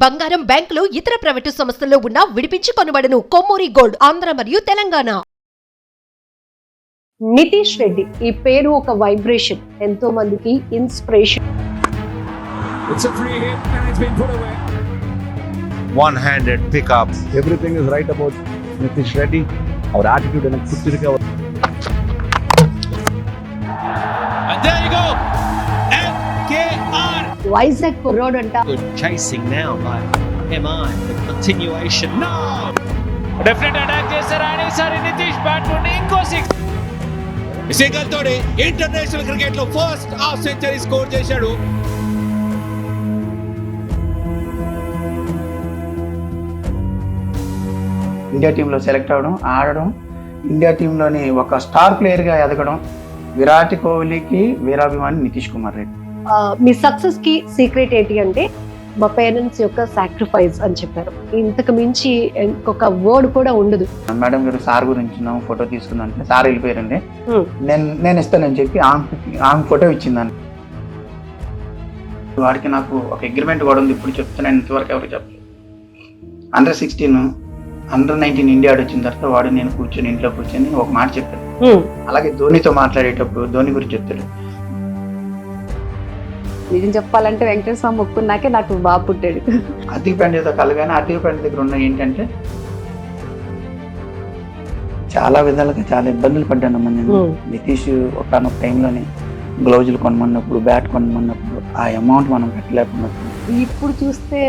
బంగారం, బ్యాంకులు, ఇతర ప్రైవేటు సంస్థల్లో ఉన్న విడిపించి కొనబడను. కొమ్మూరి గోల్డ్, ఆంధ్ర మరియు తెలంగాణ. నితీష్ రెడ్డి ఈ పేరు ఒక వైబ్రేషన్, ఎంతో మందికి inspiration. It's a free hit and it's been put away. One-handed pickup. Everything is right about Nitish Reddy. Our attitude and Kutirika. And there you go. MKR. Vizag కుర్రోడ్ అంట. Good chasing now by MI. The continuation. No. Definite attack చేశారు ఆయన ఈసారి Nitish bat నుండి ఇంకో 6. శేఖర్ తోడే international cricket లో first half century score చేశాడు. ఇండియా టీంలో సెలెక్ట్ అవ్వడం, ఆడడం, ఇండియా టీంలోని ఒక స్టార్ ప్లేయర్గా ఎదగడం విరాట్ కోహ్లీకి వీరాభిమాని నితీష్ కుమార్ రెడ్డి. మీ సక్సెస్ కి సీక్రెట్ ఏంటి అంటే మా పేరెంట్స్ యొక్క సాక్రిఫైస్ అని చెప్పారు. ఇంతకు మించి ఇంకొక వర్డ్ కూడా ఉండదు. మేడం గారు సార్ గురించి ఫోటో తీసుకుందంటే సార్ వెళ్ళిపోయారండి, నేను ఇస్తానని చెప్పి ఆమె ఫోటో ఇచ్చిందండి. వాడికి నాకు ఒక అగ్రిమెంట్ కూడా ఉంది, ఇప్పుడు చెప్తున్నాను, ఇంతవరకు ఎవరికి చెప్పలేదు. అండర్-16 అండర్-19 ఇండియా వచ్చిన తర్వాత వాడు నేను కూర్చొని ఇంట్లో కూర్చొని ఒక మాట చెప్పాను. అలాగే ధోనితో మాట్లాడేటప్పుడు ధోని గురించి చెప్తాడు. నిజం చెప్పాలంటే వెంకటేశ్వర స్వామి మొక్కున్నాకే నాకు బాబు పుట్టాడు. ఆర్థిక పండితో కలగానే ఆర్థిక పండి దగ్గర ఉన్న ఏంటంటే చాలా విధాలుగా చాలా ఇబ్బందులు పడ్డానమ్మా నేను. నితీష్ ఒకనొక టైంలోనే గ్లౌజులు కొనమన్నప్పుడు, బ్యాట్ కొనమన్నప్పుడు ఆ అమౌంట్ మనం పెట్టలేకున్నప్పుడు ఇప్పుడు చూస్తే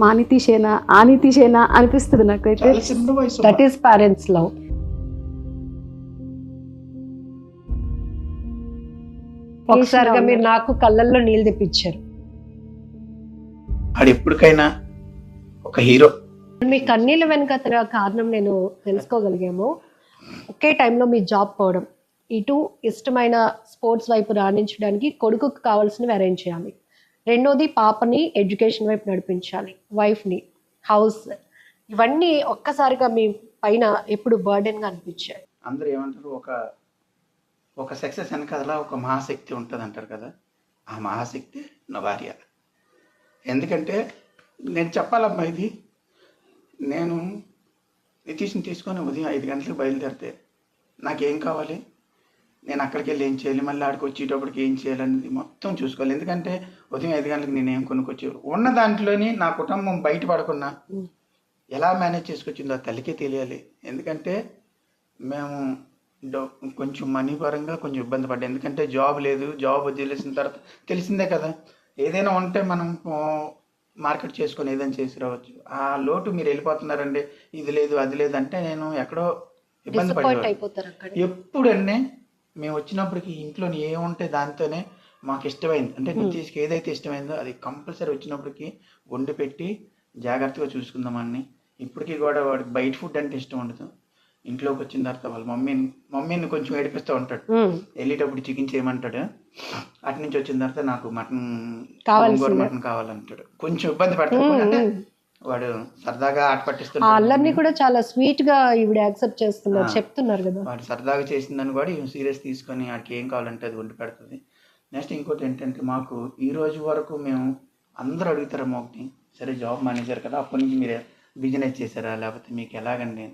మా నితీషేనా ఆ నితీషేనా అనిపిస్తుంది నాకైతే. That is parents love. ఒకసారిగా మీరు నాకు కళ్ళల్లో నీళ్ళు తెప్పించారు. ఆడు ఎప్పటికైనా ఒక హీరో. మీ కన్నీళ్ళ వెనుక కారణం నేను తెలుసుకోగలిగాము. ఒకే టైంలో మీ జాబ్ పోవడం, ఇటు ఇష్టమైన స్పోర్ట్స్ వైపు రాణించడానికి కొడుకుకు కావాల్సినవి అరేంజ్ చేయాలి, రెండోది పాపని ఎడ్యుకేషన్ వైపు నడిపించాలి, వైఫ్ని, హౌస్, ఇవన్నీ ఒక్కసారిగా మీ పైన ఎప్పుడు బర్డెన్గా అనిపించాయి. అందరూ ఏమంటారు, ఒక సక్సెస్ వెనకాల ఒక మహాశక్తి ఉంటుంది అంటారు కదా, ఆ మహాశక్తి నా భార్య. ఎందుకంటే నేను చెప్పాలమ్మా, ఇది నేను నితీష్ని తీసుకొని ఉదయం 5 గంటలకు బయలుదేరితే నాకేం కావాలి, నేను అక్కడికి వెళ్ళి ఏం చేయాలి, మళ్ళీ ఆడికి వచ్చేటప్పటికి ఏం చేయాలనేది మొత్తం చూసుకోవాలి. ఎందుకంటే ఉదయం 5 గంటలకు నేను ఏం కొనుక్కొచ్చేవారు ఉన్న దాంట్లోని నా కుటుంబం బయటపడకున్నా ఎలా మేనేజ్ చేసుకొచ్చిందో తల్లికే తెలియాలి. ఎందుకంటే మేము కొంచెం మనీ పరంగా కొంచెం ఇబ్బంది పడ్డా, ఎందుకంటే జాబ్ లేదు. జాబ్ వదిలేసిన తర్వాత తెలిసిందే కదా, ఏదైనా ఉంటే మనం మార్కెట్ చేసుకొని ఏదైనా చేసి రావచ్చు. ఆ లోటు మీరు వెళ్ళిపోతున్నారండి, ఇది లేదు అది లేదు అంటే నేను ఎక్కడో ఇబ్బంది పడేవాడు. ఎప్పుడన్నీ మేము వచ్చినప్పటికి ఇంట్లో ఏముంటే దాంతోనే మాకు ఇష్టమైంది, అంటే నితీష్కి ఏదైతే ఇష్టమైందో అది కంపల్సరీ వచ్చినప్పటికి వండి పెట్టి జాగ్రత్తగా చూసుకుందామని. ఇప్పటికీ కూడా వాడికి బయట ఫుడ్ అంటే ఇష్టం ఉండదు. ఇంట్లోకి వచ్చిన తర్వాత వాళ్ళ మమ్మీని కొంచెం ఏడిపిస్తూ ఉంటాడు, వెళ్ళేటప్పుడు చికెన్ చేయమంటాడు, అటు నుంచి వచ్చిన తర్వాత నాకు మటన్ కావాలంటాడు. కొంచెం ఇబ్బంది పడతాడు, అంటే వాడు సరదాగా ఆట పట్టిస్తున్నాడు. అల్లరిని కూడా చాలా స్వీట్ గా ఈవిడ యాక్సెప్ట్ చేస్తున్నారు, చెప్తున్నారు కదా. వాడు సరదాగా చేసిందని కూడా సీరియస్ తీసుకొని వాడికి ఏం కావాలంటే అది వండి పెడుతుంది. నెక్స్ట్ ఇంకోటి ఏంటంటే, మాకు ఈ రోజు వరకు మేము అందరూ అడుగుతారమ్మా ఒకటి, సరే జాబ్ మేనేజర్ కదా, అప్పటి నుంచి మీరు బిజినెస్ చేశారా లేకపోతే మీకు ఎలాగండి?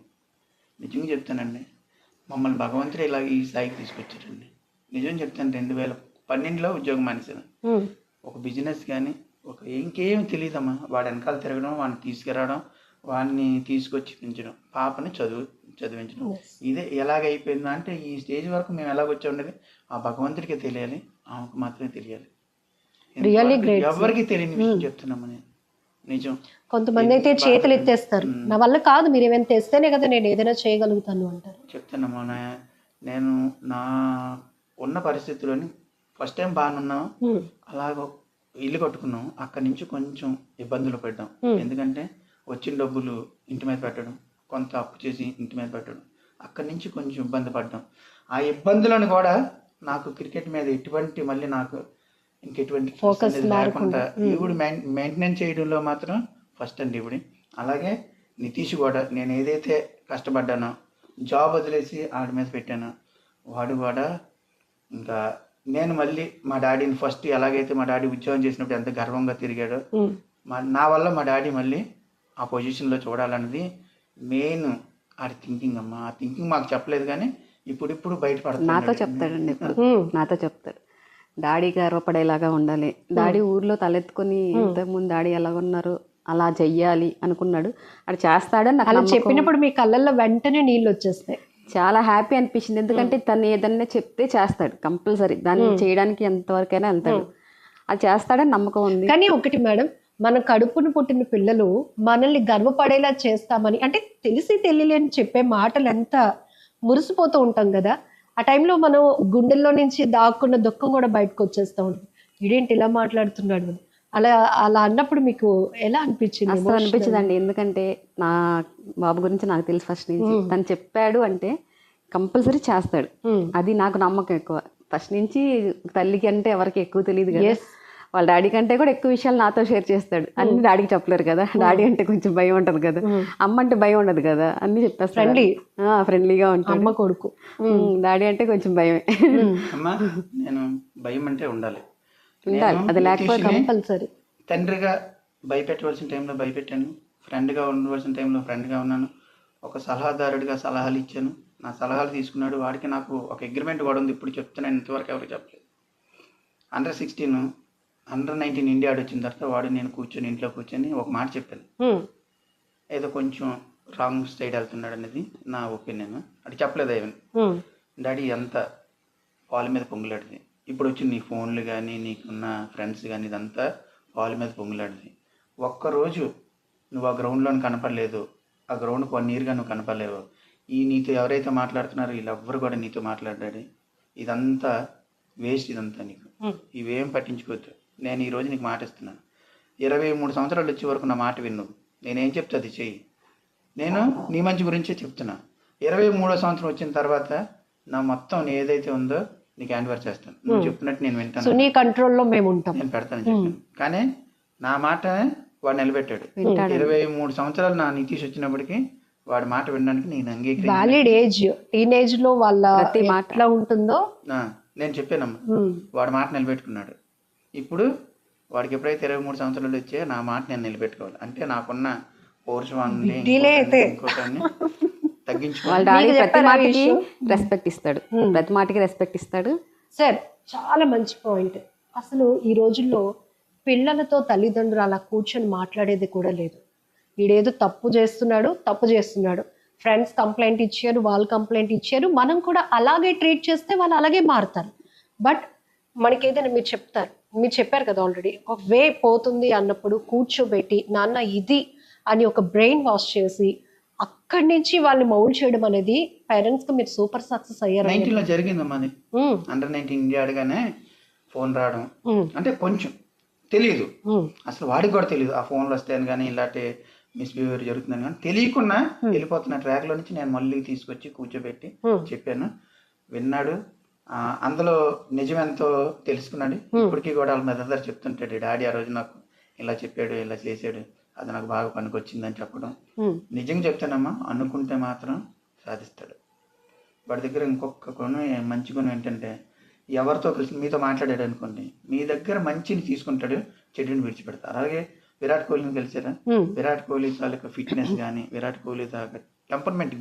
నిజంగా చెప్తానండి, మమ్మల్ని భగవంతుడు ఇలాగ ఈ స్థాయికి తీసుకొచ్చారండి. నిజం చెప్తాను, 2012లో ఉద్యోగం మానేశాను. ఒక బిజినెస్ కానీ ఇంకేం తెలియదమ్మా, వాడు వెనకాల తిరగడం, వాడిని తీసుకురావడం, వాడిని తీసుకొచ్చి పెంచడం, పాపని చదివించడం, ఇదే ఎలాగైపోయిందా అంటే ఈ స్టేజ్ వరకు మేము ఎలాగొచ్చా ఉండేది ఆ భగవంతుడికే తెలియాలి, ఆమెకు మాత్రమే తెలియాలి. ఎవరికి తెలియని విషయం చెప్తున్నాము నేను. నిజం. కొంతమంది అయితే చేతులు ఎత్తేస్తారు, నా వల్ల కాదు, మీరు ఏమైనా తెస్తేనే కదా నేను ఏదైనా చేయగలుగుతాను అంటారు. చెప్తానమ్మా, నేను నా ఉన్న పరిస్థితుల్లోని ఫస్ట్ టైం బాగానున్నాం, అలాగ ఇల్లు కట్టుకున్నాం. అక్కడి నుంచి కొంచెం ఇబ్బందులు పడ్డాం, ఎందుకంటే వచ్చిన డబ్బులు ఇంటి మీద పెట్టడం, కొంత అప్పు చేసి ఇంటి మీద పెట్టడం, అక్కడి నుంచి కొంచెం ఇబ్బంది పడ్డాం. ఆ ఇబ్బందులను కూడా నాకు క్రికెట్ మీద ఎటువంటి మళ్ళీ నాకు ఇంకెటువంటి ఫోకస్ లేకుండా ఈవిడ మెయింటెనెన్స్ చేయడంలో మాత్రం ఫస్ట్ అండి ఈవిడ. అలాగే నితీష్ కూడా నేను ఏదైతే కష్టపడ్డానో జాబ్ వదిలేసి ఆడి మీద పెట్టానో వాడు కూడా ఇంకా నేను మళ్ళీ మా డాడీని ఫస్ట్ ఎలాగైతే మా డాడీ ఉద్యోగం చేసినప్పుడు ఎంత గర్వంగా తిరిగాడో నా వల్ల మా డాడీ మళ్ళీ ఆ పొజిషన్లో చూడాలన్నది మెయిన్ ఆడి థింకింగ్ అమ్మ. ఆ థింకింగ్ మాకు చెప్పలేదు కానీ ఇప్పుడు బయటపడుతుంది. నాతో చెప్తాడండి ఇప్పుడు. నాతో చెప్తాడు డాడీ గర్వపడేలాగా ఉండాలి, డాడీ ఊర్లో తలెత్తుకొని ఇంతకుముందు డాడీ ఎలా ఉన్నారు అలా చెయ్యాలి అనుకున్నాడు, అది చేస్తాడని నాకు అలా నమ్మకం. చెప్పినప్పుడు మీ కళ్ళల్లో వెంటనే నీళ్ళు వచ్చేస్తాయి. చాలా హ్యాపీ అనిపించింది, ఎందుకంటే తను ఏదన్నా చెప్తే చేస్తాడు కంపల్సరీ, దాన్ని చేయడానికి ఎంతవరకైనా వెళ్తాడు, అది చేస్తాడని నమ్మకం ఉంది. కానీ ఒకటి మేడం, మన కడుపును పుట్టిన పిల్లలు మనల్ని గర్వపడేలా చేస్తామని అంటే తెలిసి తెలియలేని చెప్పే మాటలు ఎంత మురిసిపోతూ ఉంటాం కదా, ఆ టైంలో మనం గుండెల్లో నుంచి దాక్కున్న దుఃఖం కూడా బయటకు వచ్చేస్తూ ఉంటుంది. ఇదేంటి ఇలా మాట్లాడుతున్నాడు అని. అలా అలా అన్నప్పుడు మీకు ఎలా అనిపించింది? అసలు అనిపించదండి, ఎందుకంటే నా బాబు గురించి నాకు తెలుసు ఫస్ట్ నుంచి. తను చెప్పాడు అంటే కంపల్సరీ చేస్తాడు, అది నాకు నమ్మకం ఎక్కువ. ఫస్ట్ నుంచి తల్లికి అంటే ఎవరికి ఎక్కువ తెలియదు కదా, వాళ్ళ డాడీ కంటే కూడా ఎక్కువ విషయాలు నాతో షేర్ చేస్తాడు. అన్ని డాడీకి చెప్పలేరు కదా, డాడీ అంటే కొంచెం భయం ఉంటది కదా, అమ్మ అంటే భయం ఉండదు కదా, అన్ని చెప్పేస్తాడు. ఫ్రెండ్లీగా ఉంటాడు అమ్మ కొడుకు. డాడీ అంటే కొంచెం భయమే. అమ్మా నేను భయం అంటే ఉండాలి, అది లేకపోతే కంపల్సరీ. తండ్రిగా భయపెట్టవలసిన టైంలో భయపెట్టాను, ఫ్రెండ్గా ఉండవలసిన టైంలో ఫ్రెండ్గా ఉన్నాను, ఒక సలహాదారుడిగా సలహాలు ఇచ్చాను, నా సలహాలు తీసుకున్నాడు. వాడికి నాకు ఒక అగ్రిమెంట్ కూడా ఉంది, ఇప్పుడు చెప్తున్నాను, ఇంతవరకు ఎవరికి చెప్పలేదు. Under-16 Under-19 ఇండియా ఆడొచ్చిన తర్వాత వాడు నేను కూర్చొని ఇంట్లో కూర్చొని ఒక మాట చెప్పాను, ఏదో కొంచెం రాంగ్ సైడ్ వెళ్తున్నాడు అనేది నా ఒపీనియన్. అది చెప్పలేదు ఈవెన్ డాడీ ఎంత పాల మీద పొంగులాడిది. ఇప్పుడు వచ్చి నీ ఫోన్లు కానీ నీకున్న ఫ్రెండ్స్ కానీ ఇదంతా పాల మీద పొంగులాడిది. ఒక్కరోజు నువ్వు ఆ గ్రౌండ్లోని కనపడలేదు, ఆ గ్రౌండ్కి 1 yearగా నువ్వు కనపడలేవు, ఈ నీతో ఎవరైతే మాట్లాడుతున్నారో వీళ్ళెవ్వరు కూడా నీతో మాట్లాడాడు, ఇదంతా వేస్ట్, ఇదంతా నీకు ఇవేం పట్టించుకోవద్దు. నేను ఈరోజు నీకు మాట ఇస్తున్నాను, 23 సంవత్సరాలు వచ్చే వరకు నా మాట విన్ను, నేనేం చెప్తే అది చెయ్యి, నేను నీ మంచి గురించే చెప్తున్నా. 23వ సంవత్సరం వచ్చిన తర్వాత నా మొత్తం ఏదైతే ఉందో నీకు హ్యాండ్ ఓవర్ చేస్తాను, నువ్వు చెప్పినట్టు నేను వింటాను, నీ కంట్రోల్లో మేము ఉంటాం, నేను పెడతాను చెప్పాను. కానీ నా మాట వాడు నిలబెట్టాడు. 23 సంవత్సరాలు నా నితీష్ వచ్చినప్పటికీ వాడి మాట వినడానికి నేను అంగీకరించి, వ్యాలిడ్ ఏజ్, టీనేజ్ లో వాళ్ళ ఎట్లా ఉంటుందో నేను చెప్పానమ్మా, వాడి మాట నిలబెట్టుకున్నాడు. ఇప్పుడు వాడికి ఎప్పుడైతే 23 సంవత్సరాలు వచ్చాయో నా మాట నేను నిలబెట్టుకోవాలి, అంటే నాకున్న పౌరుషాన్ని ఇంకోటాన్ని వాళ్ళ డాడీ ప్రతి మాటకి రెస్పెక్ట్ ఇస్తాడు, ప్రతి మాటకి రెస్పెక్ట్ ఇస్తాడు. సార్ చాలా మంచి పాయింట్. అసలు ఈ రోజుల్లో పిల్లలతో తల్లిదండ్రులు అలా కూర్చొని మాట్లాడేది కూడా లేదు. వీడేదో తప్పు చేస్తున్నాడు, ఫ్రెండ్స్ కంప్లైంట్ ఇచ్చారు, వాళ్ళు కంప్లైంట్ ఇచ్చారు, మనం కూడా అలాగే ట్రీట్ చేస్తే వాళ్ళు అలాగే మారుతారు. బట్ మనకి ఏదైనా మీరు చెప్పారు కదా ఆల్రెడీ, ఒక వే పోతుంది అన్నప్పుడు కూర్చోబెట్టి నాన్న ఇది అని ఒక బ్రెయిన్ వాష్ చేసి అక్కడి నుంచి వాళ్ళని మౌల్డ్ చేయడం అనేది పేరెంట్స్ కి మీరు సూపర్ సక్సెస్ అయ్యారు. 19లో జరిగిందమ్మా అది. Under-19 ఇండియా ఆడగానే ఫోన్ రావడం, అంటే కొంచెం తెలియదు, అసలు వాడికి కూడా తెలియదు ఆ ఫోన్లు వస్తాయని కానీ ఇలాంటి మిస్బిహేవియర్ జరుగుతుందని కానీ తెలియకుండా వెళ్ళిపోతున్న ట్రాక్లో నుంచి నేను మళ్ళీ తీసుకొచ్చి కూర్చోబెట్టి చెప్పాను, విన్నాడు. అందులో నిజమెంతో తెలుసుకున్నాడు. ఇప్పటికీ కూడా వాళ్ళ మీద చెప్తుంటాడు, డాడీ ఆ రోజు నాకు ఇలా చెప్పాడు, ఇలా చేశాడు, అది నాకు బాగా పనికొచ్చిందని చెప్పడం. నిజంగా చెప్తానమ్మా, అనుకుంటే మాత్రం సాధిస్తాడు. వాడి దగ్గర ఇంకొక గుణం, మంచి గుణం ఏంటంటే, ఎవరితో కలిసి మీతో మాట్లాడాడు అనుకోండి, మీ దగ్గర మంచిని తీసుకుంటాడు, చెడుని విడిచిపెడతారు. అలాగే విరాట్ కోహ్లీని కలిసారా, విరాట్ కోహ్లీ తాలూకా ఫిట్నెస్ కానీ, విరాట్ కోహ్లీ తాలూకా టెంపర్మెంట్,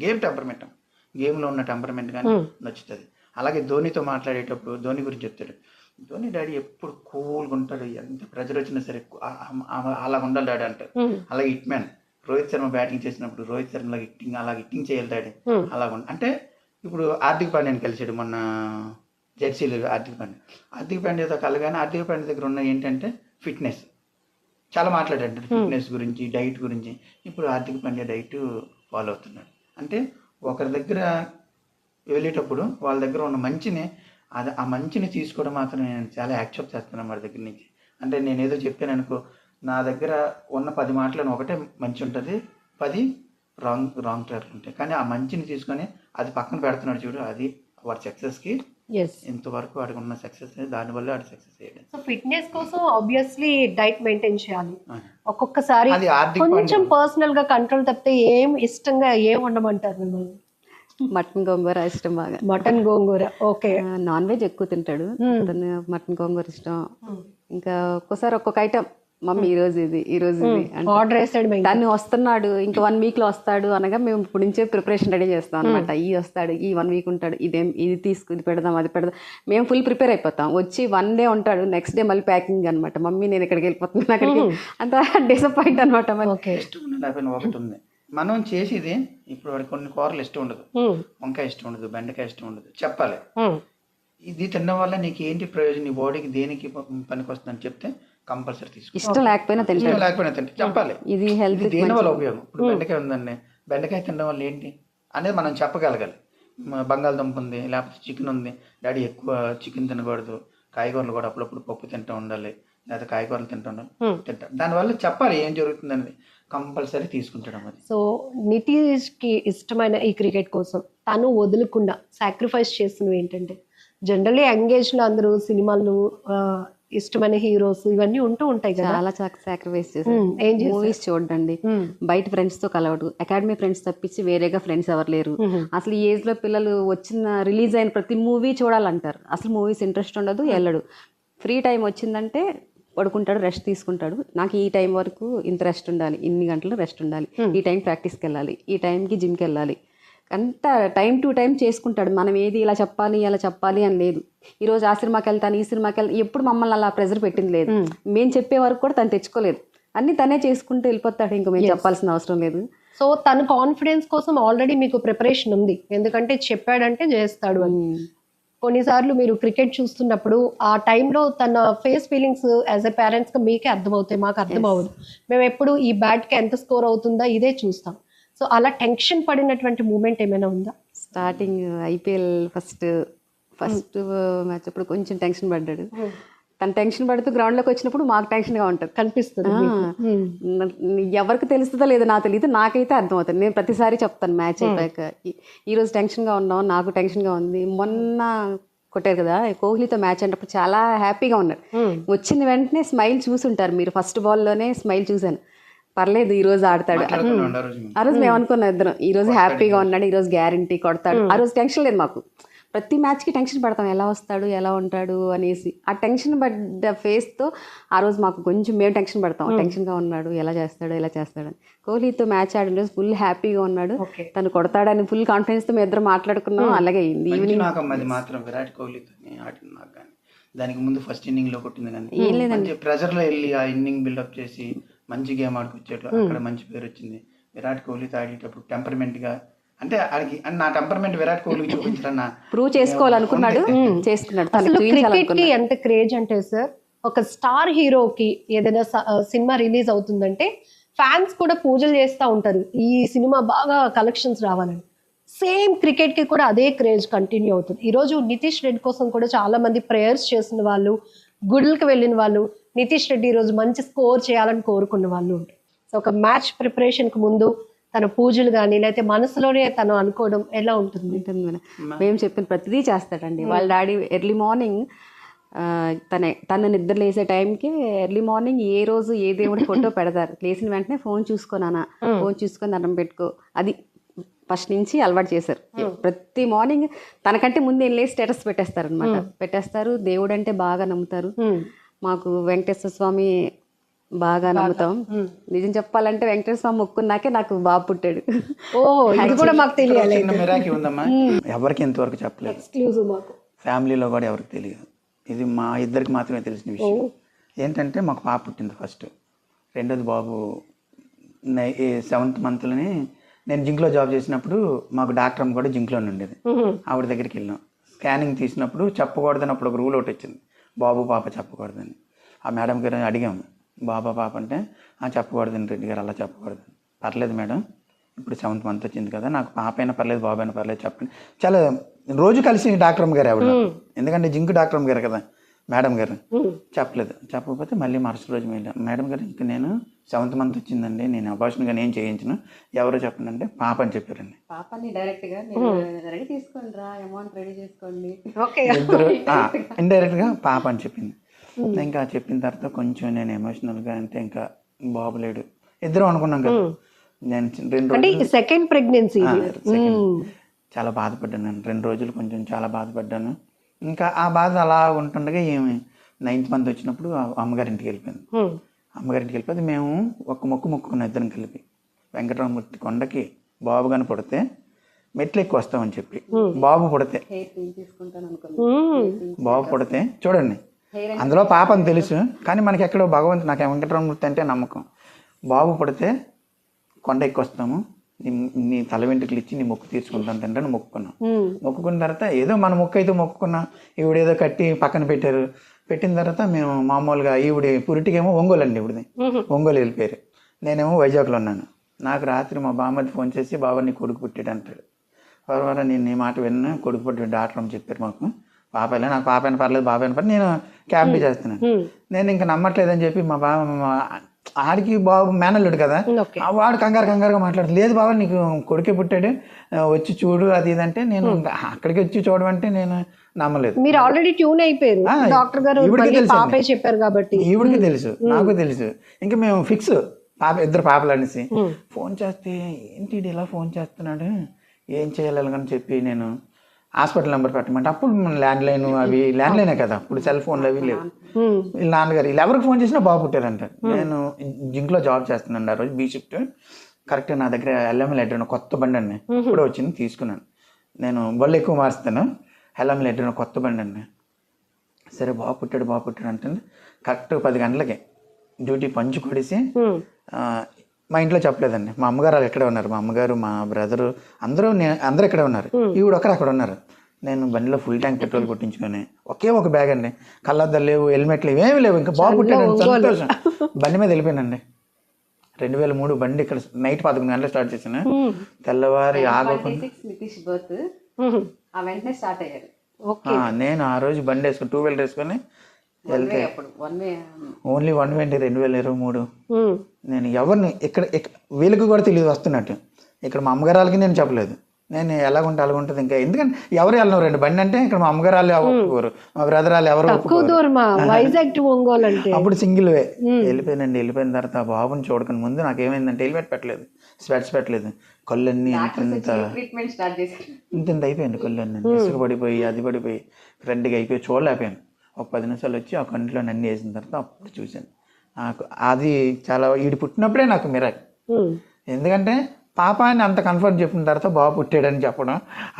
గేమ్లో ఉన్న టెంపర్మెంట్ కానీ నచ్చుతుంది. అలాగే ధోనితో మాట్లాడేటప్పుడు ధోని గురించి చెప్తాడు, ధోని డాడీ ఎప్పుడు కూల్గా ఉంటాడు, ఎంత ప్రెజర్ వచ్చినా సరే అలా ఉండాలి డాడీ అంటారు. అలాగే hit man Rohit Sharma batting చేసినప్పుడు రోహిత్ శర్మ అలా హిట్టింగ్ చేయాలి డాడీ, అలా అంటే ఇప్పుడు హార్దిక్ పాండ్యాని కలిసాడు మొన్న జెర్సీలో. హార్దిక్ పాండ్యాతో కలగానే హార్దిక్ పాండ్యా దగ్గర ఉన్న ఏంటంటే ఫిట్నెస్, చాలా మాట్లాడాడు ఫిట్నెస్ గురించి, డైట్ గురించి. ఇప్పుడు హార్దిక్ పాండ్యా డైట్ ఫాలో అవుతున్నాడు. అంటే ఒకరి దగ్గర వెళ్ళేటప్పుడు వాళ్ళ దగ్గర ఉన్న మంచిని, ఆ మంచిని తీసుకోవడం మాత్రం నేను చాలా యాక్సెప్ట్ చేస్తున్నాను వాడి దగ్గర నుంచి. అంటే నేను ఏదో చెప్పాను అనుకో, నా దగ్గర ఉన్న 10 మాటలను ఒకటే మంచి ఉంటుంది, 10 రాంగ్ ట్రాక్లు ఉంటాయి. కానీ ఆ మంచిని తీసుకొని అది పక్కన పెడుతున్నాడు చూడు, అది వాడి సక్సెస్కి ఇంతవరకు వాడికి ఉన్న సక్సెస్, దానివల్ల వాడు సక్సెస్ అయ్యాడు. సో ఫిట్నెస్ కోసం ఆబ్వియస్లీ డైట్ మెయింటైన్ చేయాలి. ఒక్కొక్కసారి కొంచెం పర్సనల్ గా కంట్రోల్ తప్పితే ఏం ఉండమంటారు మిమ్మల్ని? మటన్ గోంగూర ఇష్టం బాగా. మటన్ గోంగూర, ఓకే. నాన్ వెజ్ ఎక్కువ తింటాడు, మటన్ గోంగూర ఇష్టం. ఇంకా ఒక్కోసారి ఒక్కొక్క ఐటమ్ మమ్మీ ఈ రోజు ఇది అంటే ఆర్డర్ వేసాడు మేము. తను వస్తున్నాడు ఇంకా 1 week లో వస్తాడు అనగా మేము ఇప్పుడు నుంచే ప్రిపరేషన్ రెడీ చేస్తాం అనమాట. ఈ వస్తాడు, ఈ 1 week ఉంటాడు, ఇది తీసుకు, ఇది పెడదాం, అది పెడదాం, మేము ఫుల్ ప్రిపేర్ అయిపోతాం. వచ్చి 1 day ఉంటాడు, నెక్స్ట్ డే మళ్ళీ ప్యాకింగ్ అనమాట. మమ్మీ నేను ఇక్కడికి వెళ్ళిపోతున్నాను, అక్కడికి, అంత డిసప్పాయింట్ అనమాట. ఓకే. ఇష్టం ఉండదు ఒకటి ఉంది, మనం చేసేది ఇప్పుడు వాడికి కొన్ని కూరలు ఇష్టం ఉండదు, వంకాయ ఇష్టం ఉండదు, బెండకాయ ఇష్టం ఉండదు, చెప్పాలి ఇది తినడం వల్ల నీకు ఏంటి ప్రయోజనం, నీ బాడీకి దేనికి పనికి వస్తుందని చెప్తే కంపల్సరీ తీసుకో. ఇష్టం లేకపోయినా తింటే చెప్పాలి ఇది హెల్త్ దేని వల్ల ఉపయోగం. ఇప్పుడు బెండకాయ ఉందండి, బెండకాయ తినడం వల్ల ఏంటి అనేది మనం చెప్పగలగాలి. బంగాళదుంప ఉంది, లేకపోతే చికెన్ ఉంది, డాడీ ఎక్కువ చికెన్ తినకూడదు, కాయగూరలు కూడా అప్పుడప్పుడు పప్పు తింటూ ఉండాలి, లేకపోతే కాయగూరలు తింటూ ఉండాలి, తింటాం. దానివల్ల చెప్పాలి ఏం జరుగుతుంది అనేది, కంపల్సరీ తీసుకుంటాడు. అది సో నితీష్కి ఇష్టమైన ఈ క్రికెట్ కోసం తను వదులుకుండా సాక్రిఫైస్ చేస్తున్నవి ఏంటంటే, జనరల్లీ యంగేజ్లో అందరూ సినిమాలు, ఇష్టమైన హీరోస్ ఇవన్నీ ఉంటూ ఉంటాయి కదా, చాలా సాక్రిఫైస్ చేశారు. మూవీస్ చూడండి, బయట ఫ్రెండ్స్ తో కలవడు, అకాడమీ ఫ్రెండ్స్ తప్పించి వేరేగా ఫ్రెండ్స్ ఎవరు లేరు. అసలు ఈ ఏజ్ లో పిల్లలు రిలీజ్ అయిన ప్రతి మూవీ చూడాలంటారు, అసలు మూవీస్ ఇంట్రెస్ట్ ఉండదు, వెళ్ళడు. ఫ్రీ టైం వచ్చిందంటే పడుకుంటాడు, రెస్ట్ తీసుకుంటాడు. నాకు ఈ టైం వరకు ఇంత రెస్ట్ ఉండాలి, ఇన్ని గంటలు రెస్ట్ ఉండాలి, ఈ టైం ప్రాక్టీస్కి వెళ్ళాలి, ఈ టైంకి జిమ్కి వెళ్ళాలి, అంత టైం టు టైం చేసుకుంటాడు. మనం ఏది ఇలా చెప్పాలి అలా చెప్పాలి అని లేదు. ఈరోజు ఆ సినిమాకి వెళ్తాను, ఈ సినిమాకి వెళ్తాను, ఎప్పుడు మమ్మల్ని అలా ప్రెజర్ పెట్టింది లేదు. మేము చెప్పే వరకు కూడా తను తెచ్చుకోలేదు, అన్ని తనే చేసుకుంటూ వెళ్ళిపోతాడు, ఇంకా మేము చెప్పాల్సిన అవసరం లేదు. సో తన కాన్ఫిడెన్స్ కోసం ఆల్రెడీ మీకు ప్రిపరేషన్ ఉంది, ఎందుకంటే చెప్పాడంటే చేస్తాడు అని. కొన్నిసార్లు మీరు క్రికెట్ చూస్తున్నప్పుడు ఆ టైంలో తన ఫేస్ ఫీలింగ్స్ యాజ్ ఎ పేరెంట్స్గా మీకే అర్థమవుతాయి, మాకు అర్థం అవ్వదు. మేము ఎప్పుడు ఈ బ్యాట్కి ఎంత స్కోర్ అవుతుందా ఇదే చూస్తాం. సో అలా టెన్షన్ పడినటువంటి మూమెంట్ ఏమైనా ఉందా? స్టార్టింగ్ ఐపీఎల్ ఫస్ట్ మ్యాచ్ అప్పుడు కొంచెం టెన్షన్ పడ్డాడు. తను టెన్షన్ పడుతూ గ్రౌండ్లోకి వచ్చినప్పుడు మాకు టెన్షన్గా ఉంటుంది, కనిపిస్తుంది. ఎవరికి తెలుస్తుందో లేదో నాకు తెలియదు, నాకైతే అర్థమవుతుంది. నేను ప్రతిసారి చెప్తాను మ్యాచ్ అయిపోయాక, ఈరోజు టెన్షన్గా ఉన్నాం, నాకు టెన్షన్గా ఉంది. మొన్న కొట్టారు కదా కోహ్లీతో మ్యాచ్ అంటే చాలా హ్యాపీగా ఉన్నారు. వచ్చిన వెంటనే స్మైల్ చూసుంటారు మీరు, ఫస్ట్ బాల్లోనే స్మైల్ చూశాను. పర్లేదు ఈ రోజు ఆడతాడు. ఆ రోజు మేము అనుకున్నాం ఇద్దరం, ఈ రోజు హ్యాపీగా ఉన్నాడు, ఈ రోజు గ్యారంటీ కొడతాడు. ఆ రోజు టెన్షన్ లేదు మాకు. ప్రతి మ్యాచ్కి టెన్షన్ పడతాం, ఎలా వస్తాడు ఎలా ఉంటాడు అనేసి. ఆ టెన్షన్ పడ్డ ఫేస్తో ఆ రోజు మాకు కొంచెం మేము టెన్షన్ పడతాం, టెన్షన్గా ఉన్నాడు, ఎలా చేస్తాడు అని. కోహ్లీతో మ్యాచ్ ఆడిన రోజు ఫుల్ హ్యాపీగా ఉన్నాడు, తను కొడతాడని ఫుల్ కాన్ఫిడెన్స్తో మేము ఇద్దరం మాట్లాడుకున్నాం. అలాగే అయింది ఈవినింగ్. అది మాత్రం విరాట్ కోహ్లీతో ఆడిన నాకు కానీ దానికి ముందు ఫస్ట్ ఇన్నింగ్ లో కొట్టింది కానీ ఏం లేదండి, ప్రెజర్ లో వెళ్ళి ఆ ఇన్నింగ్ బిల్డప్ చేసి మంచి గేమ్ ఆడుకొచ్చేట్లు అక్కడ మంచి పేరు వచ్చింది. విరాట్ కోహ్లీతో ఆడేటప్పుడు టెంపర్మెంట్ గా, అంటే నా టెంపర్మెంట్ విరాట్ కోహ్లీకి చూపించాలన్న ప్రూవ్ చేసుకోవాలనుకున్నాడు, చేసుకున్నాడు. క్రికెట్ కి ఎంత క్రేజ్ అంటే సార్, ఒక స్టార్ హీరోకి ఏదైనా సినిమా రిలీజ్ అవుతుందంటే ఫ్యాన్స్ కూడా పూజలు చేస్తూ ఉంటారు, ఈ సినిమా బాగా కలెక్షన్స్ రావాలని. సేమ్ క్రికెట్ కి కూడా అదే క్రేజ్ కంటిన్యూ అవుతుంది. ఈరోజు నితీష్ రెడ్డి కోసం కూడా చాలా మంది ప్రేయర్స్ చేసిన వాళ్ళు, గుడులకు వెళ్ళిన వాళ్ళు, నితీష్ రెడ్డి ఈరోజు మంచి స్కోర్ చేయాలని కోరుకున్న వాళ్ళు ఉంటారు. సో ఒక మ్యాచ్ ప్రిపరేషన్కి ముందు తన పూజలు కానీ లేకపోతే మనసులోనే తను అనుకోవడం ఎలా ఉంటుంది? మేము చెప్పిన ప్రతిదీ చేస్తాడండి. వాళ్ళ డాడీ ఎర్లీ మార్నింగ్ తను నిద్ర లేసే టైంకి ఎర్లీ మార్నింగ్ ఏ రోజు ఏ దేవుడి ఫోటో పెడతారు, లేచిన వెంటనే ఫోన్ చూసుకోనా, ఫోన్ చూసుకొని దండం పెట్టుకో, అది ఫస్ట్ నుంచి అలవాటు చేశారు. ప్రతి మార్నింగ్ తనకంటే ముందు వెళ్ళి స్టేటస్ పెట్టేస్తారు అనమాట, పెట్టేస్తారు. దేవుడు అంటే బాగా నమ్ముతారు. మాకు వెంకటేశ్వర స్వామి బాగా నమ్ముతాం. నిజం చెప్పాలంటే వెంకటేశ్వర స్వామి మొక్కున్నాకే నాకు బాబు పుట్టాడు. ఇది కూడా మాకు తెలియాలి. మిరాకి ఉందమ్మా, ఎవరికి ఇంతవరకు చెప్పలేదు, ఫ్యామిలీలో కూడా ఎవరికి తెలియదు. ఇది మా ఇద్దరికి మాత్రమే తెలిసిన విషయం. ఏంటంటే మాకు పాప పుట్టింది ఫస్ట్, రెండోది బాబు 7th monthలోనే. నేను జింక్లో జాబ్ చేసినప్పుడు మాకు డాక్టర్ అమ్మ కూడా జింక్లోనే ఉండేది, ఆవిడ దగ్గరికి వెళ్ళాం. స్కానింగ్ తీసినప్పుడు చెప్పకూడదని అప్పుడు ఒక రూల్ ఒకటి వచ్చింది, బాబు పాప చెప్పకూడదని. ఆ మేడం గారు అడిగాము, బాబా పాప అంటే చెప్పకూడదండి రెడ్డి గారు, అలా చెప్పకూడదు. పర్లేదు మేడం, ఇప్పుడు 7th month వచ్చింది కదా, నాకు పాప అయినా పర్లేదు బాబు అయినా పర్లేదు చెప్పండి. చాలా రోజు కలిసి డాక్టర్ అమ్మ గారు ఆవిడ, ఎందుకంటే జింక్ డాక్టర్ అమ్మ గారు కదా మేడం గారు. చెప్పలేదు, చెప్పకపోతే మళ్ళీ మరుసటి రోజు మేడం గారు ఇంక నేను 7th month వచ్చిందండి, నేను అబార్షన్ గా నేను చేయించను, ఎవరో చెప్పండి అంటే పాప అని చెప్పారండి. పాపని డైరెక్ట్ గా రెడీ చేసుకోండి రా, అమౌంట్ రెడీ చేసుకోండి, ఇండైరెక్ట్ గా పాప అని చెప్పింది. ఇంకా చెప్పిన తర్వాత కొంచెం నేను ఎమోషనల్ గా, అంటే ఇంకా బాబు లేడు, ఇద్దరం అనుకున్నాం కదా. నేను 2 రోజులు సెకండ్ ప్రెగ్నెన్సీ చాలా బాధపడ్డాను, 2 రోజులు కొంచెం చాలా బాధపడ్డాను. ఇంకా ఆ బాధ అలా ఉంటుండగా ఏమి 9th month వచ్చినప్పుడు అమ్మగారి ఇంటికి వెళ్ళిపోయింది. అమ్మగారింటికి వెళ్ళిపోతే మేము ఒక మొక్కుకున్న ఇద్దరం కలిపి వెంకటరామమూర్తి కొండకి బాబు కానీ పుడితే మెట్లు ఎక్కువ వస్తామని చెప్పి బాబు పుడితే బాబు పుడితే చూడండి అందులో పాప అని తెలుసు కానీ మనకి ఎక్కడో భగవంతుడు నాకు వెంకటరామమూర్తి అంటే నమ్మకం. బాబు పుడితే కొండ ఎక్కువ వస్తాము, నీ తల వెంట్రుకలు ఇచ్చి నీ మొక్కు తీర్చుకుంటాను తండ్రి అని మొక్కుకున్నాం. మొక్కుకున్న తర్వాత ఏదో మన మొక్కు అయితే మొక్కుకున్నాం. ఈవిడేదో కట్టి పక్కన పెట్టారు. పెట్టిన తర్వాత మేము మామూలుగా ఈవిడి పురిటికేమో ఒంగోలు అండి, ఈవిడిది ఒంగోలు వెళ్ళిపోయారు. నేనేమో వైజాగ్లో ఉన్నాను. నాకు రాత్రి మా బామ్మది ఫోన్ చేసి బాబా నీ కొడుకు పుట్టాడు అంటాడు. పర్వాలేదు నేను నీ మాట విన్నా, కొడుకు పుట్టాడు డాక్టర్ అని చెప్పారు మాకు. పాపైనా నాకు పాపైనా పర్లేదు బాబాయినా పర్లేదు, నేను క్యాబ్ చేస్తున్నాను. నేను ఇంకా నమ్మట్లేదని చెప్పి మా బాబా ఆడికి బాబు మేనల్లుడు కదా, వాడు కంగారుగా మాట్లాడుతుంది. లేదు బాబా నీకు కొడుకే పుట్టాడు వచ్చి చూడు అది ఇదంటే నేను అక్కడికి వచ్చి చూడమంటే నేను నమ్మలేదు. మీరు ఆల్రెడీ ట్యూన్ అయిపోయారు, డాక్టర్ గారు పాపే చెప్పారు కాబట్టి. ఈవిడికి తెలుసు, నాకు తెలుసు. ఇంకా మేము ఫిక్స్ ఇద్దరు పాపలు అనేసి. ఫోన్ చేస్తే ఏంటి ఇలా ఫోన్ చేస్తున్నాడు, ఏం చేయాలి అని చెప్పి నేను హాస్పిటల్ నెంబర్ పెట్టమంటే అప్పుడు ల్యాండ్లైన్ అవి ల్యాండ్లైనే కదా అప్పుడు, సెల్ ఫోన్లు అవి లేవు. వీళ్ళ నాన్నగారు వీళ్ళు ఎవరికి ఫోన్ చేసినా బాబు పుట్టారంట. నేను జింక్లో జాబ్ చేస్తున్నాను ఆ రోజు, బీ షిఫ్ట్. కరెక్ట్గా నా దగ్గర ఎల్ఎం లెటర్ కొత్త బండి అండి ఇప్పుడు వచ్చింది, తీసుకున్నాను. నేను బళ్ళు ఎక్కువ మారుస్తాను. ఎల్ఎం లెటర్ కొత్త బండి అండి. సరే బాబు పుట్టాడు అంటే కరెక్ట్ 10 గంటలకి డ్యూటీ పంచి కొడిసి మా ఇంట్లో చెప్పలేదండి. మా అమ్మగారు వాళ్ళు ఎక్కడే ఉన్నారు, మా అమ్మగారు మా బ్రదరు అందరూ ఇక్కడే ఉన్నారు. ఈవిడ ఒకరు అక్కడ ఉన్నారు. నేను బండిలో ఫుల్ ట్యాంక్ పెట్రోల్ కొట్టించుకొని ఒకే ఒక బ్యాగ్ అండి, కళ్ళద్దాలు లేవు, హెల్మెట్లు ఏమీ లేవు, ఇంకా బాబు పుట్టాడు సంతోషం. బండి మీద వెళ్ళిపోయానండి. 2003 బండి ఇక్కడ నైట్ 11 గంటలు స్టార్ట్ చేశాను. తెల్లవారి నేను ఆ రోజు బండి వేసుకొని 2 వీలర్ వేసుకొని వెళ్తే ఓన్లీ 1 వే 2023. నేను ఎవరిని ఇక్కడ వీళ్ళకి కూడా తెలియదు వస్తున్నట్టు. ఇక్కడ మా అమ్మగారు వాళ్ళకి నేను చెప్పలేదు. నేను ఎలాగుంటే అలాగుంటుంది. ఇంకా ఎందుకంటే ఎవరు వెళ్ళినారు 2 బండి అంటే ఇక్కడ మా అమ్మగారు వాళ్ళు ఒప్పుకోరు, మా బ్రదర్ వాళ్ళు ఎవరు అప్పుడు సింగిల్ వే వెళ్ళిపోయానండి. వెళ్ళిపోయిన తర్వాత బాబుని చూడకుండా ముందు నాకు ఏమైందంటే హెల్మెట్ పెట్టలేదు, స్వెట్స్ పెట్టలేదు, కళ్ళన్నీ ఇంత అయిపోయింది. కళ్ళన్నీ ఇసుక పడిపోయి అది పడిపోయి ఫ్రెండ్గా అయిపోయి చూడలేకపోయాను. ఒక 10 నిమిషాలు వచ్చి ఆ కంటిలో అన్నీ వేసిన తర్వాత అప్పుడు చూశాను. నాకు అది చాలా ఈడు పుట్టినప్పుడే నాకు మిరాక్. ఎందుకంటే పాప అని అంత కన్ఫర్మ్ చెప్పిన తర్వాత బాబు పుట్టాడని చెప్పడం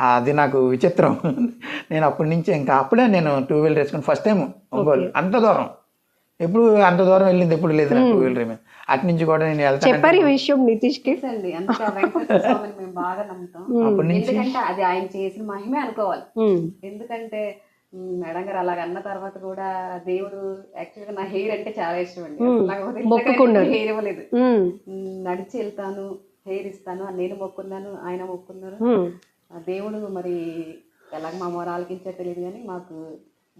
అది నాకు విచిత్రం. నేను అప్పటి నుంచి ఇంకా అప్పుడే నేను 2 వీలర్ వేసుకుని ఫస్ట్ టైం ఒంగోలు. అంత దూరం ఎప్పుడు అంత దూరం వెళ్ళింది ఎప్పుడు లేదు నాకు 2 వీలర్ మీద. అటు నుంచి కూడా నేను వెళ్తాను. చెప్పారు ఈ విషయం నితీష్కి. అప్పటి నుంచి అది ఆయన చేసిన మహిమే అనుకోవాలి. ఎందుకంటే మేడం గారు అలాగ అన్న తర్వాత కూడా దేవుడు యాక్చువల్గా నా హెయిర్ అంటే చాలా ఇష్టం అండి. హెయిర్ ఇవ్వలేదు, నడిచి వెళ్తాను, హెయిర్ ఇస్తాను అని నేను మొక్కున్నాను, ఆయన మొక్కున్నారు. దేవుడు మరి ఎలాగ మా మొరాలకి ఇచ్చా తెలియదు కానీ మాకు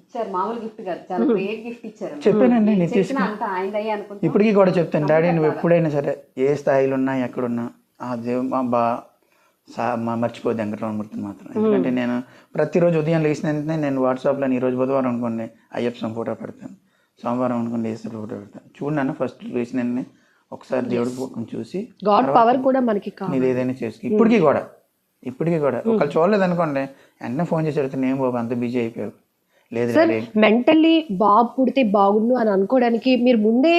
ఇచ్చారు. మామూలు గిఫ్ట్ కాదు, చాలా గ్రేట్ గిఫ్ట్ ఇచ్చారు. చెప్పానండి నితీష్ అంత ఆయనదయ్యా అనుకుంటా. ఇప్పటికీ కూడా చెప్తాను, డాడీ నువ్వు ఎప్పుడైనా సరే ఏ స్థాయిలో ఉన్నా ఎక్కడున్నా ఆ దేవుడు మర్చిపోద్ది వెంకటరామమూర్తిని మాత్రం. ఎందుకంటే నేను ప్రతిరోజు ఉదయం లేచిన వెంటనే నేను వాట్సాప్లో ఈరోజు బుధవారం అనుకోండి అయ్యప్ప స్వామి ఫోటో పెడతాను, సోమవారం అనుకోండి ఏసు ఫోటో పెడతాను. చూడన్నాను ఫస్ట్ లేచిన వెంటనే ఒకసారి దేవుడి ముఖం చూసి గాడ్ పవర్ కూడా మనకి నీది ఏదైనా చేసుకు. ఇప్పటికీ కూడా ఒకళ్ళు చూడలేదు అనుకోండి వెంటనే ఫోన్ చేసి అడుగుతాను, ఏం బాబు అంత బిజీ అయిపోయావు. లేదు మెంటల్లీ బాబు పుడితే బాగుండు అని అనుకోవడానికి మీరు ముందే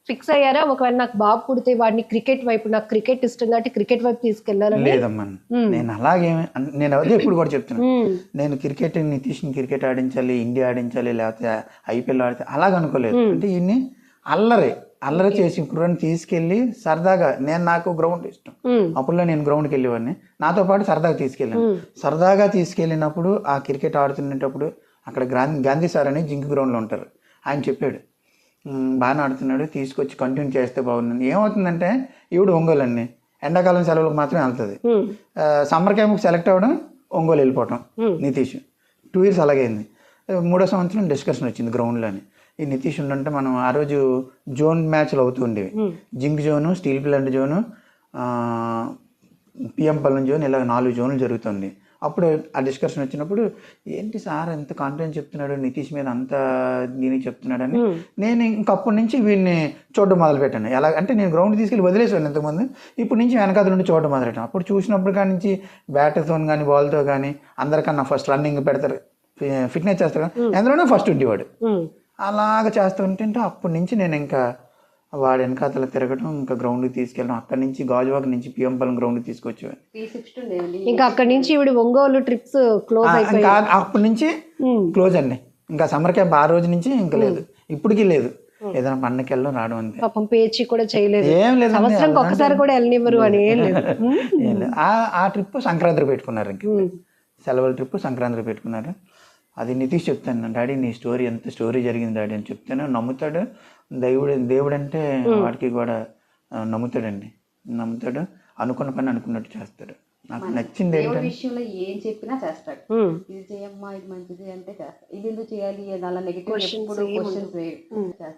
ఫిక్స్ అయ్యారా? ఒకవేళ నాకు బాబు పుడితే వాడిని క్రికెట్ వైపు, నాకు క్రికెట్ ఇష్టం కాబట్టి క్రికెట్ వైపు తీసుకెళ్లాలని. లేదమ్మా నేను అలాగేమి, నేను అదే ఇప్పుడు కూడా చెప్తున్నాను. నేను క్రికెట్ నితీష్ని క్రికెట్ ఆడించాలి, ఇండియా ఆడించాలి, లేకపోతే ఐపీఎల్ ఆడితే అలాగ అనుకోలేదు. అంటే ఈయన్ని అల్లరి చేసి ఇప్పుడు తీసుకెళ్ళి సరదాగా నాకు గ్రౌండ్ ఇష్టం. అప్పుడులో నేను గ్రౌండ్కి వెళ్ళేవాడిని, నాతో పాటు సరదాగా తీసుకెళ్ళాను. సరదాగా తీసుకెళ్ళినప్పుడు ఆ క్రికెట్ ఆడుతున్నప్పుడు అక్కడ గాంధీ సార్ అని జింక్ గ్రౌండ్లో ఉంటారు, ఆయన చెప్పాడు బాగా ఆడుతున్నాడు తీసుకొచ్చి కంటిన్యూ చేస్తే బాగుంది. ఏమవుతుందంటే ఈవిడ ఒంగోలు అండి, ఎండాకాలం సెలవులకు మాత్రమే వెళ్తుంది. సమ్మర్ క్యాంప్కి సెలెక్ట్ అవ్వడం, ఒంగోలు వెళ్ళిపోవడం. నితీష్ 2 years అలాగైంది. 3వ సంవత్సరం డిస్కషన్ వచ్చింది గ్రౌండ్లోని. ఈ నితీష్ ఉండంటే మనం ఆ రోజు జోన్ మ్యాచ్లు అవుతూ ఉండేవి, zinc zone, steel plant zone, PM Palem zone, ఇలా 4 జోన్లు జరుగుతుంది. అప్పుడు ఆ డిస్కషన్ వచ్చినప్పుడు ఏంటి సార్ ఎంత కాన్ఫిడెన్స్ చెప్తున్నాడు నితీష్ మీద, అంత దీనికి చెప్తున్నాడు అని నేను ఇంకప్పటి నుంచి వీడిని చూడడం మొదలుపెట్టాను. ఎలా అంటే నేను గ్రౌండ్ తీసుకెళ్ళి వదిలేసాను ఇంతకుముందు, ఇప్పుడు నుంచి వెనకాల నుండి చూడడం మొదలెట్టాను. అప్పుడు చూసినప్పుడు కానీ నుంచి బ్యాట్తో కానీ బాల్తో కానీ అందరికన్నా ఫస్ట్ రన్నింగ్ పెడతారు, ఫిట్నెస్ చేస్తారు, ఎందులోనే ఫస్ట్ ఉండేవాడు. అలాగ చేస్తూ ఉంటే అప్పటి నుంచి నేను ఇంకా వాడు వెనకాతల తిరగడం, ఇంకా గ్రౌండ్కి తీసుకెళ్ళడం, అక్కడి నుంచి గాజువాక నుంచి పిఎంపాలెం గ్రౌండ్కి తీసుకొచ్చేవాడు. ఇంకా అక్కడి నుంచి ఇవిడ ఒంగోలు ట్రిప్స్ క్లోజ్ అయిపోయి ఇంకా అప్పటి నుంచి క్లోజ్ అండి. ఇంకా సమ్మర్ క్యాంప్ ఆ రోజు నుంచి ఇంకా లేదు, ఇప్పటికీ లేదు. ఏదైనా పండగకి వెళ్ళడం రావడం అంతే. పాపం పేచి కూడా చేయలేదు, ఏం లేదు, సంవత్సరంకి ఒక్కసారి కూడా వెళ్ళనివ్వరు అని ఏం లేదు. ఏం లేదు. ఆ ట్రిప్ సంక్రాంతికి పెట్టుకున్నారు, ఇంక సెలవుల ట్రిప్ సంక్రాంతికి పెట్టుకున్నారు. అది నితీష్ చెప్తాను, డాడీ నీ స్టోరీ ఎంత స్టోరీ జరిగింది డాడీ అని చెప్తాను. నమ్ముతాడు. దేవుడు అంటే వాడికి కూడా నమ్ముతాడండి, నమ్ముతాడు. అనుకున్న పని అనుకున్నట్టు చేస్తాడు. నాకు నచ్చింది ఏంటంటే విషయంలో ఏం చెప్పినా చేస్తాడు. ఇది చేయమ్మా, ఇది మంచిది అంటే చేస్తాడు. ఇది ఎందుకు చేయాలి, అలా నెగిటివ్ ఎప్పుడు క్వశ్చన్స్ చేస్తాడు.